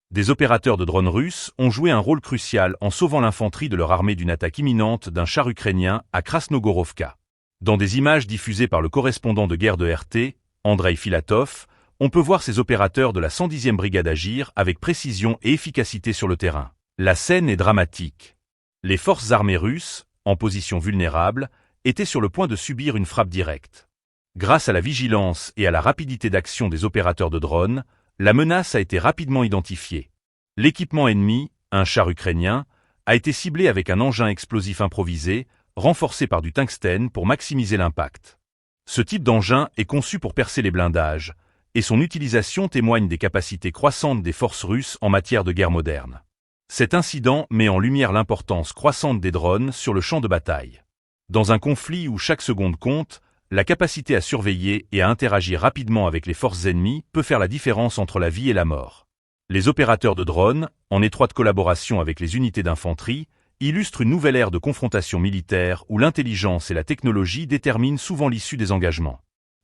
Des opérateurs de drones russes ont joué un rôle crucial en sauvant l'infanterie de leur armée d'une attaque imminente d'un char ukrainien à Krasnogorovka. Dans des images diffusées par le correspondant de guerre de RT, Andrei Filatov, on peut voir ces opérateurs de la 110e brigade agir avec précision et efficacité sur le terrain. La scène est dramatique. Les forces armées russes, en position vulnérable, étaient sur le point de subir une frappe directe. Grâce à la vigilance et à la rapidité d'action des opérateurs de drones, la menace a été rapidement identifiée. L'équipement ennemi, un char ukrainien, a été ciblé avec un engin explosif improvisé, renforcé par du tungstène pour maximiser l'impact. Ce type d'engin est conçu pour percer les blindages, et son utilisation témoigne des capacités croissantes des forces russes en matière de guerre moderne. Cet incident met en lumière l'importance croissante des drones sur le champ de bataille. Dans un conflit où chaque seconde compte, la capacité à surveiller et à interagir rapidement avec les forces ennemies peut faire la différence entre la vie et la mort. Les opérateurs de drones, en étroite collaboration avec les unités d'infanterie, illustrent une nouvelle ère de confrontation militaire où l'intelligence et la technologie déterminent souvent l'issue des engagements.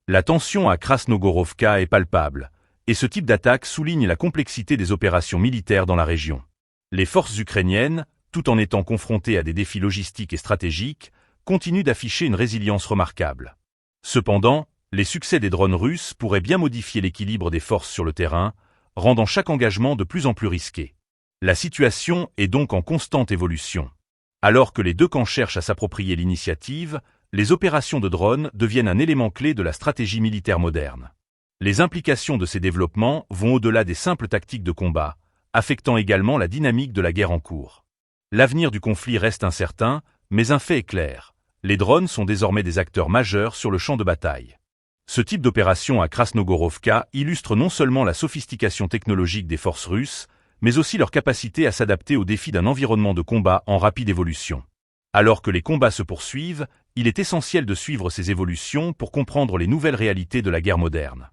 La tension à Krasnogorovka est palpable, et ce type d'attaque souligne la complexité des opérations militaires dans la région. Les forces ukrainiennes, tout en étant confrontées à des défis logistiques et stratégiques, continuent d'afficher une résilience remarquable. Cependant, les succès des drones russes pourraient bien modifier l'équilibre des forces sur le terrain, rendant chaque engagement de plus en plus risqué. La situation est donc en constante évolution. Alors que les deux camps cherchent à s'approprier l'initiative, les opérations de drones deviennent un élément clé de la stratégie militaire moderne. Les implications de ces développements vont au-delà des simples tactiques de combat, affectant également la dynamique de la guerre en cours. L'avenir du conflit reste incertain, mais un fait est clair. Les drones sont désormais des acteurs majeurs sur le champ de bataille. Ce type d'opération à Krasnogorovka illustre non seulement la sophistication technologique des forces russes, mais aussi leur capacité à s'adapter aux défis d'un environnement de combat en rapide évolution. Alors que les combats se poursuivent, il est essentiel de suivre ces évolutions pour comprendre les nouvelles réalités de la guerre moderne.